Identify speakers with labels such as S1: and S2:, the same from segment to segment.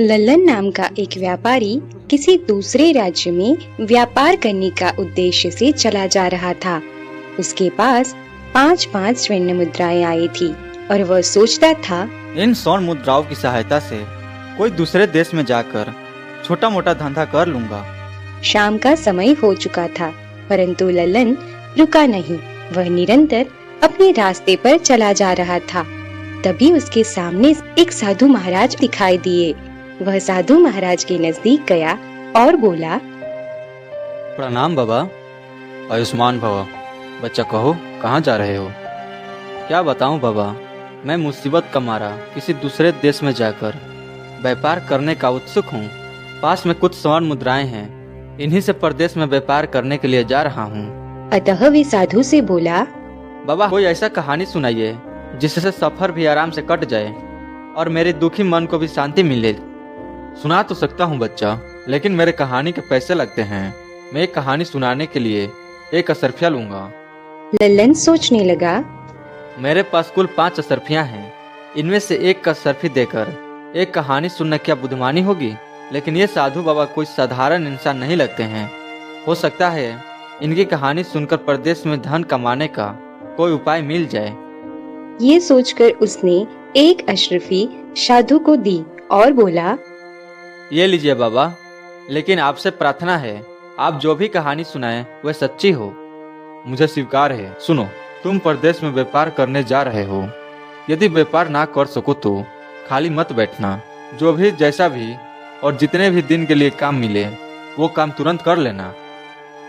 S1: लल्लन नाम का एक व्यापारी किसी दूसरे राज्य में व्यापार करने का उद्देश्य से चला जा रहा था। उसके पास 5-5 स्वर्ण मुद्राएं आई थी और वह सोचता था,
S2: इन स्वर्ण मुद्राओं की सहायता से कोई दूसरे देश में जाकर छोटा मोटा धंधा कर लूंगा।
S1: शाम का समय हो चुका था, परंतु लल्लन रुका नहीं। वह निरंतर अपने रास्ते पर चला जा रहा था। तभी उसके सामने एक साधु महाराज दिखाई दिए। वह साधु महाराज के नजदीक गया और बोला,
S2: प्रणाम बाबा, आयुष्मान भव। बच्चा कहो, कहाँ जा रहे हो? क्या बताऊं बाबा, मैं मुसीबत का मारा किसी दूसरे देश में जाकर व्यापार करने का उत्सुक हूँ। पास में कुछ स्वर्ण मुद्राएं हैं, इन्हीं से परदेश में व्यापार करने के लिए जा रहा हूँ।
S1: अतः वे साधु से बोला,
S2: बाबा कोई ऐसा कहानी सुनाइए जिससे सफर भी आराम से कट जाए और मेरे दुखी मन को भी शांति मिले। सुना तो सकता हूँ बच्चा, लेकिन मेरे कहानी के पैसे लगते हैं। मैं एक कहानी सुनाने के लिए 1 असरफिया लूंगा।
S1: लल्लन सोचने लगा,
S2: मेरे पास कुल 5 असरफियाँ हैं। इनमें से 1 असरफी देकर एक कहानी सुनना क्या बुद्धिमानी होगी? लेकिन ये साधु बाबा कोई साधारण इंसान नहीं लगते हैं। हो सकता है इनकी कहानी सुनकर परदेश में धन कमाने का कोई उपाय मिल जाए।
S1: ये सोचकर उसने 1 अशरफी साधु को दी और बोला,
S2: ये लीजिए बाबा, लेकिन आपसे प्रार्थना है आप जो भी कहानी सुनाएं वह सच्ची हो। मुझे स्वीकार है। सुनो, तुम परदेश में व्यापार करने जा रहे हो। यदि व्यापार ना कर सको तो खाली मत बैठना। जो भी जैसा भी और जितने भी दिन के लिए काम मिले वो काम तुरंत कर लेना।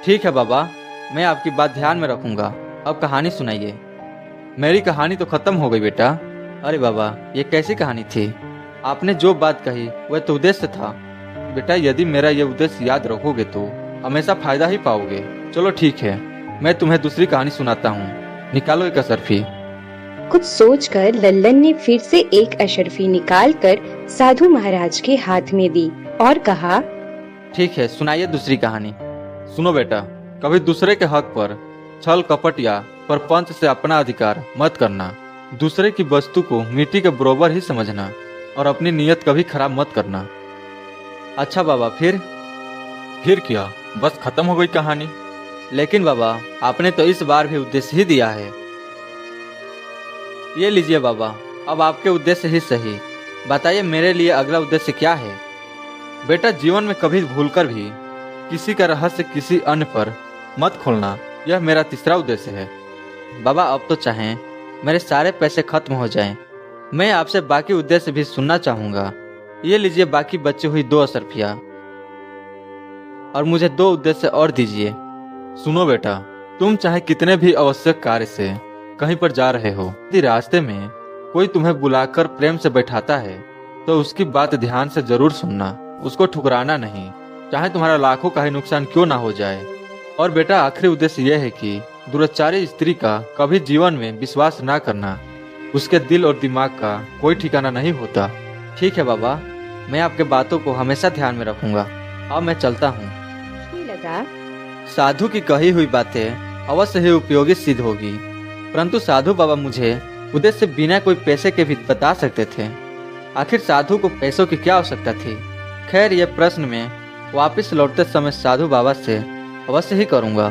S2: ठीक है बाबा, मैं आपकी बात ध्यान में रखूंगा। अब कहानी सुनाइए। मेरी कहानी तो खत्म हो गई बेटा। अरे बाबा, ये कैसी कहानी थी? आपने जो बात कही वह तो उद्देश्य था। बेटा, यदि मेरा ये उद्देश्य याद रखोगे तो हमेशा फायदा ही पाओगे। चलो ठीक है, मैं तुम्हें दूसरी कहानी सुनाता हूँ। निकालो 1 असरफी।
S1: कुछ सोचकर लल्लन ने फिर से 1 अशरफी निकालकर साधु महाराज के हाथ में दी और कहा,
S2: ठीक है, सुनाइए दूसरी कहानी। सुनो बेटा, कभी दूसरे के हक पर छल कपट या परपंच से अपना अधिकार मत करना। दूसरे की वस्तु को मिट्टी के बराबर ही समझना और अपनी नीयत कभी खराब मत करना। अच्छा बाबा, फिर क्या? बस खत्म हो गई कहानी? लेकिन बाबा, आपने तो इस बार भी उद्देश्य ही दिया है। ये लीजिए बाबा, अब आपके उद्देश्य ही सही। बताइए मेरे लिए अगला उद्देश्य क्या है? बेटा, जीवन में कभी भूलकर भी किसी का रहस्य किसी अन्य पर मत खोलना, यह मेरा तीसरा उद्देश्य है। बाबा, अब तो चाहें मेरे सारे पैसे खत्म हो जाएं, मैं आपसे बाकी उद्देश्य भी सुनना चाहूंगा। ये लीजिए बाकी बची हुई 2 असरफिया और मुझे 2 उद्देश्य और दीजिए। सुनो बेटा, तुम चाहे कितने भी आवश्यक कार्य से कहीं पर जा रहे हो, यदि रास्ते में कोई तुम्हें बुलाकर प्रेम से बैठाता है तो उसकी बात ध्यान से जरूर सुनना, उसको ठुकराना नहीं, चाहे तुम्हारा लाखों का ही नुकसान क्यों ना हो जाए। और बेटा, आखिरी उद्देश्य यह है कि दुराचारी स्त्री का कभी जीवन में विश्वास ना करना। उसके दिल और दिमाग का कोई ठिकाना नहीं होता। ठीक है बाबा, मैं आपके बातों को हमेशा ध्यान में रखूंगा। अब मैं चलता हूँ।
S1: लगा,
S2: साधु की कही हुई बातें अवश्य ही उपयोगी सिद्ध होगी, परंतु साधु बाबा मुझे उद्देश्य बिना कोई पैसे के भी बता सकते थे। आखिर साधु को पैसों की क्या आवश्यकता थी? खैर, यह प्रश्न मैं वापस लौटते समय साधु बाबा से अवश्य ही करूंगा।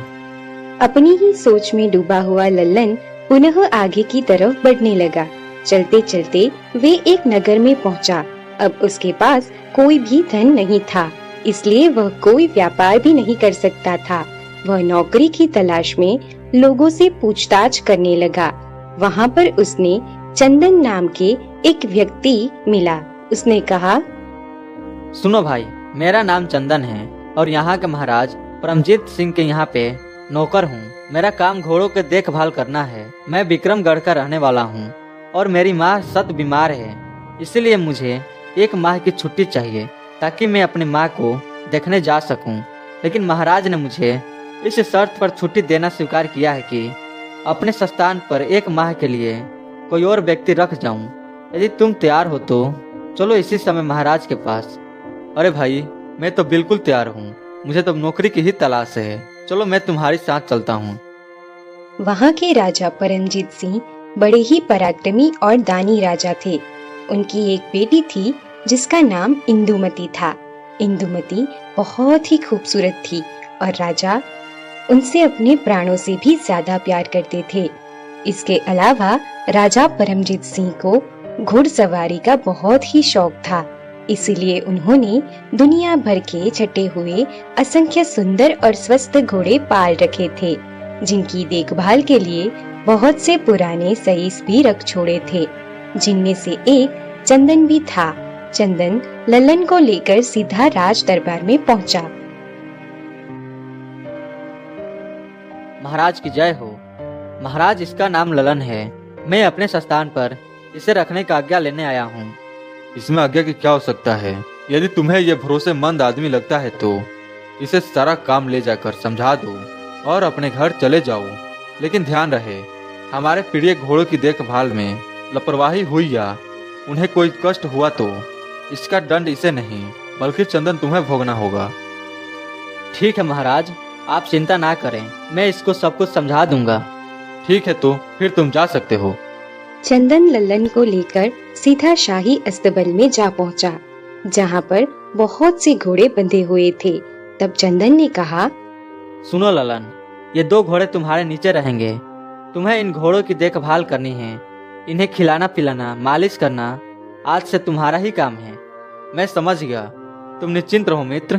S1: अपनी ही सोच में डूबा हुआ लल्लन पुनः आगे की तरफ बढ़ने लगा। चलते चलते वे एक नगर में पहुंचा। अब उसके पास कोई भी धन नहीं था, इसलिए वह कोई व्यापार भी नहीं कर सकता था। वह नौकरी की तलाश में लोगों से पूछताछ करने लगा। वहाँ पर उसने चंदन नाम के एक व्यक्ति मिला। उसने कहा,
S2: सुनो भाई, मेरा नाम चंदन है और यहाँ के महाराज परमजीत सिंह के यहाँ पे नौकर हूँ। मेरा काम घोड़ों के देखभाल करना है। मैं विक्रमगढ़ का रहने वाला हूँ और मेरी माँ सख्त बीमार है, इसलिए मुझे 1 माह की छुट्टी चाहिए ताकि मैं अपनी माँ को देखने जा सकूं। लेकिन महाराज ने मुझे इस शर्त पर छुट्टी देना स्वीकार किया है कि अपने स्थान पर 1 माह के लिए कोई और व्यक्ति रख जाऊं। यदि तुम तैयार हो तो चलो इसी समय महाराज के पास। अरे भाई, मैं तो बिल्कुल तैयार हूँ। मुझे तो नौकरी की ही तलाश है। चलो मैं तुम्हारे साथ चलता हूँ।
S1: वहाँ के राजा परमजीत सिंह बड़े ही पराक्रमी और दानी राजा थे। उनकी एक बेटी थी जिसका नाम इंदुमती था। इंदुमती बहुत ही खूबसूरत थी और राजा उनसे अपने प्राणों से भी ज्यादा प्यार करते थे। इसके अलावा राजा परमजीत सिंह को घुड़सवारी का बहुत ही शौक था, इसीलिए उन्होंने दुनिया भर के छटे हुए असंख्य सुंदर और स्वस्थ घोड़े पाल रखे थे, जिनकी देखभाल के लिए बहुत से पुराने सईस भी रख छोड़े थे, जिनमें से एक चंदन भी था। चंदन लल्लन को लेकर सीधा राज दरबार में पहुंचा।
S3: महाराज की जय हो। महाराज, इसका नाम ललन है। मैं अपने स्थान पर इसे रखने का आज्ञा लेने आया हूँ।
S2: इसमें आज्ञा की क्या हो सकता है? यदि तुम्हें यह भरोसेमंद आदमी लगता है तो इसे सारा काम ले जाकर समझा दो और अपने घर चले जाओ। लेकिन ध्यान रहे, हमारे प्रिय घोड़ों की देखभाल में लापरवाही हुई या उन्हें कोई कष्ट हुआ तो इसका दंड इसे नहीं बल्कि चंदन तुम्हें भोगना होगा।
S3: ठीक है महाराज, आप चिंता ना करें, मैं इसको सब कुछ समझा दूंगा।
S2: ठीक है, तो फिर तुम जा सकते हो।
S1: चंदन लल्लन को लेकर सीधा शाही अस्तबल में जा पहुंचा, जहां पर बहुत से घोड़े बंधे हुए थे। तब चंदन ने कहा,
S3: सुनो ललन, ये 2 घोड़े तुम्हारे नीचे रहेंगे। तुम्हें इन घोड़ों की देखभाल करनी है। इन्हें खिलाना पिलाना, मालिश करना आज से तुम्हारा ही काम है।
S2: मैं समझ गया, तुम निश्चिंत रहो मित्र।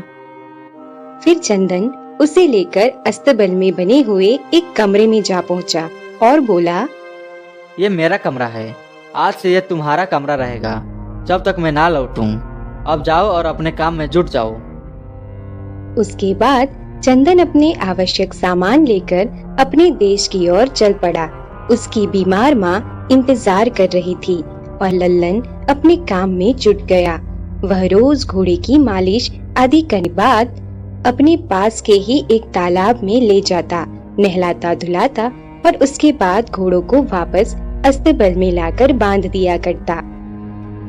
S1: फिर चंदन उसे लेकर अस्तबल में बने हुए एक कमरे में जा पहुंचा और बोला,
S3: ये मेरा कमरा है। आज से यह तुम्हारा कमरा रहेगा जब तक मैं ना लौटूं। अब जाओ और अपने काम में जुट जाओ।
S1: उसके बाद चंदन अपने आवश्यक सामान लेकर अपने देश की ओर चल पड़ा। उसकी बीमार माँ इंतजार कर रही थी और लल्लन अपने काम में जुट गया। वह रोज घोड़े की मालिश आदि करने बाद अपने पास के ही एक तालाब में ले जाता, नहलाता धुलाता और उसके बाद घोड़ों को वापस अस्तबल में लाकर बांध दिया करता।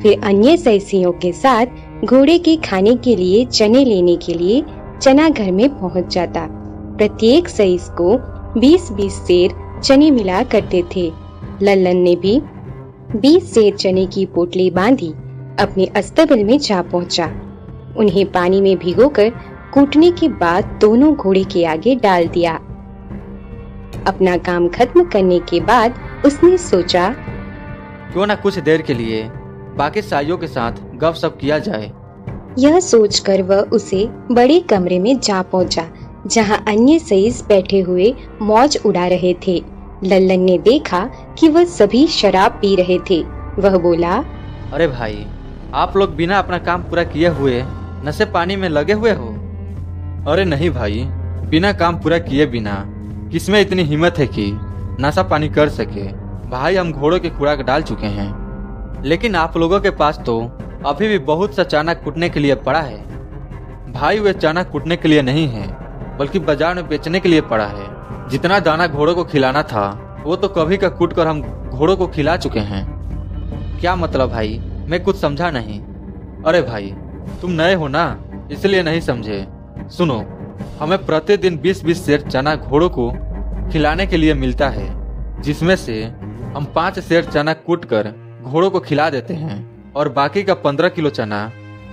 S1: फिर अन्य सैसियों के साथ घोड़े के खाने के लिए चने लेने के लिए चना घर में पहुंच जाता। प्रत्येक सईस को 20-20 सेर चने मिला करते थे। लल्लन ने भी 20 सेर चने की पोटली बांधी अपने अस्तबल में जा पहुंचा। उन्हें पानी में भिगोकर कूटने के बाद दोनों घोड़े के आगे डाल दिया। अपना काम खत्म करने के बाद उसने सोचा,
S2: क्यों न कुछ देर के लिए बाकी साइयों के साथ गपशप किया जाए।
S1: यह सोचकर वह उसे बड़े कमरे में जा पहुंचा, जहां अन्य सईस बैठे हुए मौज उड़ा रहे थे। लल्लन ने देखा कि वह सभी शराब पी रहे थे। वह बोला,
S2: अरे भाई, आप लोग बिना अपना काम पूरा किए हुए नशे पानी में लगे हुए हो। अरे नहीं भाई, बिना काम पूरा किए बिना किसमें इतनी हिम्मत है कि नशा पानी कर सके। भाई, हम घोड़ों की खुराक डाल चुके हैं, लेकिन आप लोगों के पास तो अभी भी बहुत सा चना कूटने के लिए पड़ा है। भाई, वे चना कूटने के लिए नहीं है बल्कि बाजार में बेचने के लिए पड़ा है। जितना दाना घोड़ों को खिलाना था वो तो कभी का कूट कर हम घोड़ों को खिला चुके हैं। क्या मतलब भाई? मैं कुछ समझा नहीं। अरे भाई, तुम नए हो ना, इसलिए नहीं समझे। सुनो, हमें प्रतिदिन 20-20 सेर चना घोड़ों को खिलाने के लिए मिलता है, जिसमें से हम 5 सेर चना कूट कर घोड़ों को खिला देते हैं और बाकी का 15 किलो चना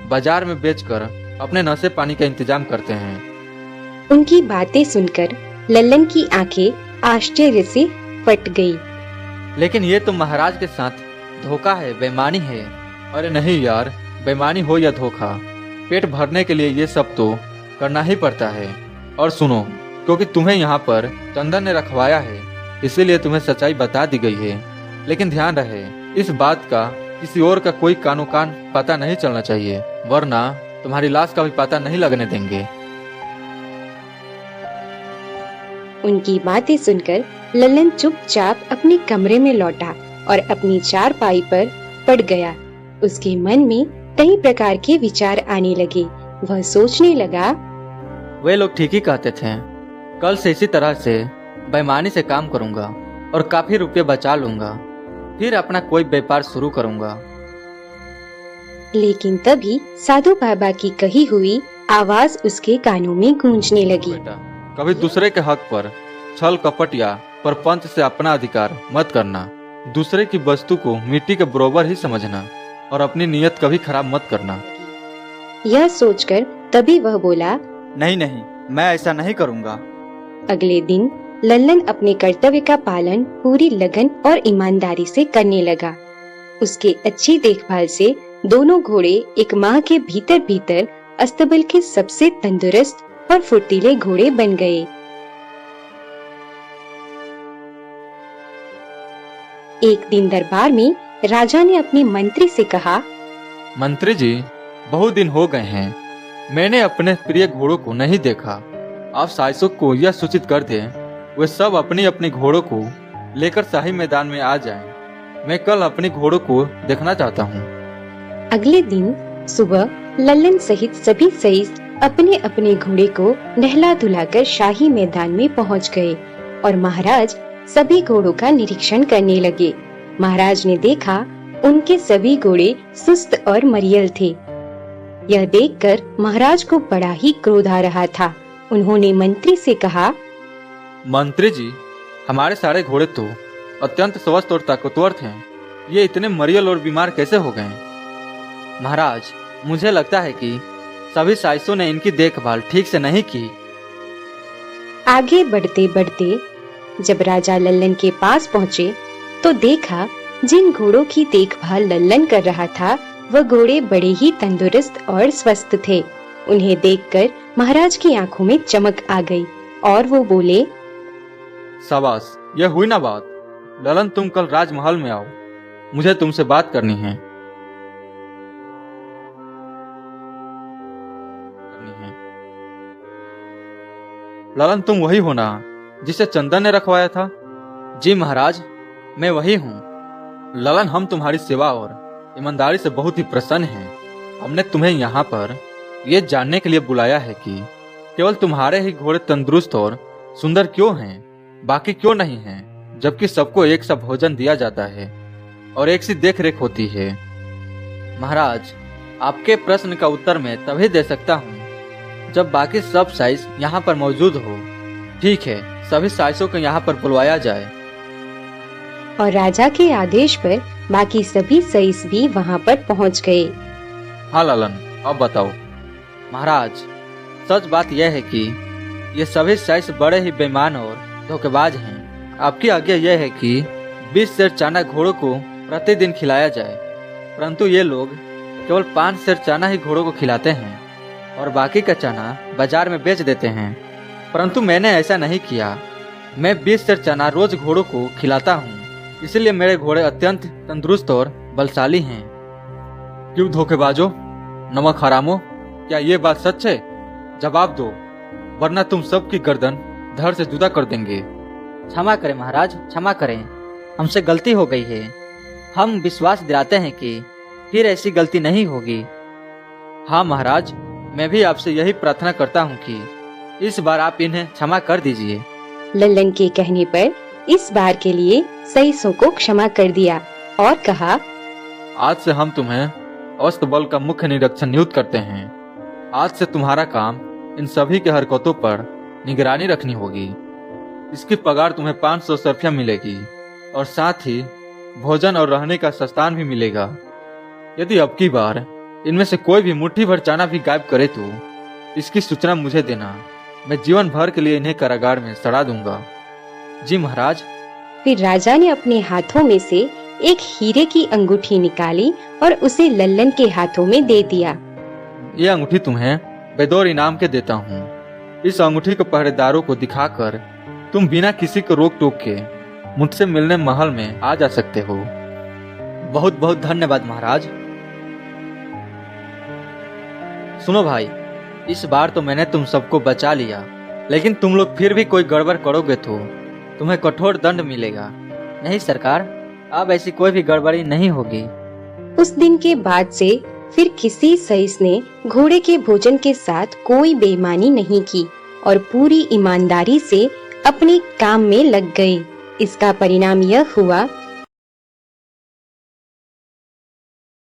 S2: बाजार में बेचकर अपने नशे पानी का इंतजाम करते हैं।
S1: उनकी बातें सुनकर लल्लन की आंखें आश्चर्य से फट गई।
S2: लेकिन ये तो महाराज के साथ धोखा है, बेईमानी है। अरे नहीं यार, बेईमानी हो या धोखा, पेट भरने के लिए ये सब तो करना ही पड़ता है। और सुनो, क्योंकि तुम्हें यहाँ पर चंदन ने रखवाया है, इसीलिए तुम्हें सच्चाई बता दी गई है। लेकिन ध्यान रहे, इस बात का किसी और का कोई कानो कान पता नहीं चलना चाहिए, वरना तुम्हारी लाश का भी पता नहीं लगने देंगे।
S1: उनकी बातें सुनकर लल्लन चुपचाप अपने कमरे में लौटा और अपनी चारपाई पर पड़ गया। उसके मन में कई प्रकार के विचार आने लगे। वह सोचने लगा,
S3: वे लोग ठीक ही कहते थे। कल से इसी तरह से बेईमानी से काम करूंगा और काफी रुपए बचा लूंगा, फिर अपना कोई व्यापार शुरू करूंगा।
S1: लेकिन तभी साधु बाबा की कही हुई आवाज उसके कानों में गूंजने लगी।
S2: बेटा, कभी दूसरे के हक पर छल कपट या परपंच से अपना अधिकार मत करना। दूसरे की वस्तु को मिट्टी के बराबर ही समझना। और अपनी नीयत कभी खराब मत करना।
S1: यह सोचकर तभी वह बोला,
S4: नहीं नहीं, मैं ऐसा नहीं करूँगा।
S1: अगले दिन लल्लन अपने कर्तव्य का पालन पूरी लगन और ईमानदारी से करने लगा। उसके अच्छी देखभाल से दोनों घोड़े एक माह के भीतर भीतर अस्तबल के सबसे तंदुरुस्त और फुर्तीले घोड़े बन गए। एक दिन दरबार में राजा ने अपने मंत्री से कहा,
S2: मंत्री जी, बहुत दिन हो गए हैं, मैंने अपने प्रिय घोड़ों को नहीं देखा। आप साइसों को यह सूचित कर दें, वे सब अपनी अपनी घोड़ों को लेकर शाही मैदान में आ जाएं। मैं कल अपने घोड़ों को देखना चाहता हूँ।
S1: अगले दिन सुबह लल्लन सहित सभी सईस अपने अपने घोड़े को नहला धुलाकर शाही मैदान में पहुँच गए और महाराज सभी घोड़ों का निरीक्षण करने लगे। महाराज ने देखा उनके सभी घोड़े सुस्त और मरियल थे। यह देखकर महाराज को बड़ा ही क्रोध आ रहा था। उन्होंने मंत्री से कहा,
S2: मंत्री जी, हमारे सारे घोड़े तो अत्यंत स्वस्थ और ताकतवर थे, ये इतने मरियल और बीमार कैसे हो गए?
S3: महाराज, मुझे लगता है कि सभी साइसों ने इनकी देखभाल ठीक से नहीं की।
S1: आगे बढ़ते बढ़ते जब राजा लल्लन के पास पहुँचे तो देखा जिन घोड़ों की देखभाल लल्लन कर रहा था वह घोड़े बड़े ही तंदुरुस्त और स्वस्थ थे। उन्हें देखकर महाराज की आंखों में चमक आ गई और वो बोले,
S2: शाबाश, यह हुई ना बात। ललन, तुम कल राजमहल में आओ, मुझे तुमसे बात करनी है। ललन, तुम वही हो ना जिसे चंदन ने रखवाया था?
S3: जी महाराज, मैं वही हूँ।
S2: ललन, हम तुम्हारी सेवा और ईमानदारी से बहुत ही प्रसन्न हैं। हमने तुम्हें यहाँ पर ये जानने के लिए बुलाया है कि केवल तुम्हारे ही घोड़े तंदुरुस्त और सुंदर क्यों हैं, बाकी क्यों नहीं हैं, जबकि सबको एक सा भोजन दिया जाता है और एक सी देख रेख होती है।
S3: महाराज, आपके प्रश्न का उत्तर मैं तभी दे सकता हूँ जब बाकी सब साइस यहाँ पर मौजूद हो। ठीक है, सभी साइसों को यहाँ पर बुलवाया जाए।
S1: और राजा के आदेश पर बाकी सभी सईस भी वहाँ पर पहुँच गए।
S2: हाँ ललन, अब बताओ।
S3: महाराज, सच बात यह है कि ये सभी साइस बड़े ही बेईमान और धोखेबाज हैं। आपकी आज्ञा यह है कि 20 सेर चाना घोड़ों को प्रतिदिन खिलाया जाए, परंतु ये लोग केवल 5 सेर चाना ही घोड़ों को खिलाते हैं और बाकी का चाना बाजार में बेच देते हैं। परंतु मैंने ऐसा नहीं किया। मैं 20 सेर चाना रोज घोड़ों को खिलाता हूँ, इसलिए मेरे घोड़े अत्यंत तंदुरुस्त और बलशाली हैं।
S2: क्यों धोखेबाजो, नमक हरामो, क्या ये बात सच है? जवाब दो, वरना तुम सबकी गर्दन धड़ से जुदा कर देंगे।
S3: क्षमा करें महाराज, क्षमा करें, हमसे गलती हो गई है। हम विश्वास दिलाते हैं कि फिर ऐसी गलती नहीं होगी।
S2: हाँ महाराज, मैं भी आपसे यही प्रार्थना करता हूँ कि इस बार आप इन्हें क्षमा कर दीजिए।
S1: लल्लन के कहने पर इस बार के लिए सईसों को क्षमा कर दिया और कहा,
S2: आज से हम तुम्हें अस्तबल का मुख्य निरीक्षण नियुक्त करते हैं। आज से तुम्हारा काम इन सभी के हरकतों पर निगरानी रखनी होगी। इसकी पगार तुम्हें 500 सर्फिया मिलेगी और साथ ही भोजन और रहने का स्थान भी मिलेगा। यदि अब की बार इनमें से कोई भी मुट्ठी भर चाना भी गायब करे तो इसकी सूचना मुझे देना। मैं जीवन भर के लिए इन्हें कारागार में सड़ा दूंगा।
S3: जी महाराज।
S1: फिर राजा ने अपने हाथों में से एक हीरे की अंगूठी निकाली और उसे लल्लन के हाथों में दे दिया।
S2: ये अंगूठी तुम्हें बेदौर इनाम के देता हूँ। इस अंगूठी को पहरेदारों को दिखाकर तुम बिना किसी को रोक टोक के मुझसे मिलने महल में आ जा सकते हो।
S3: बहुत बहुत धन्यवाद महाराज। सुनो भाई, इस बार तो मैंने तुम सबको बचा लिया, लेकिन तुम लोग फिर भी कोई गड़बड़ करोगे तो तुम्हें कठोर दंड मिलेगा। नहीं सरकार, अब ऐसी कोई भी गड़बड़ी नहीं होगी।
S1: उस दिन के बाद से फिर किसी सईस ने घोड़े के भोजन के साथ कोई बेईमानी नहीं की और पूरी ईमानदारी से अपने काम में लग गए। इसका परिणाम यह हुआ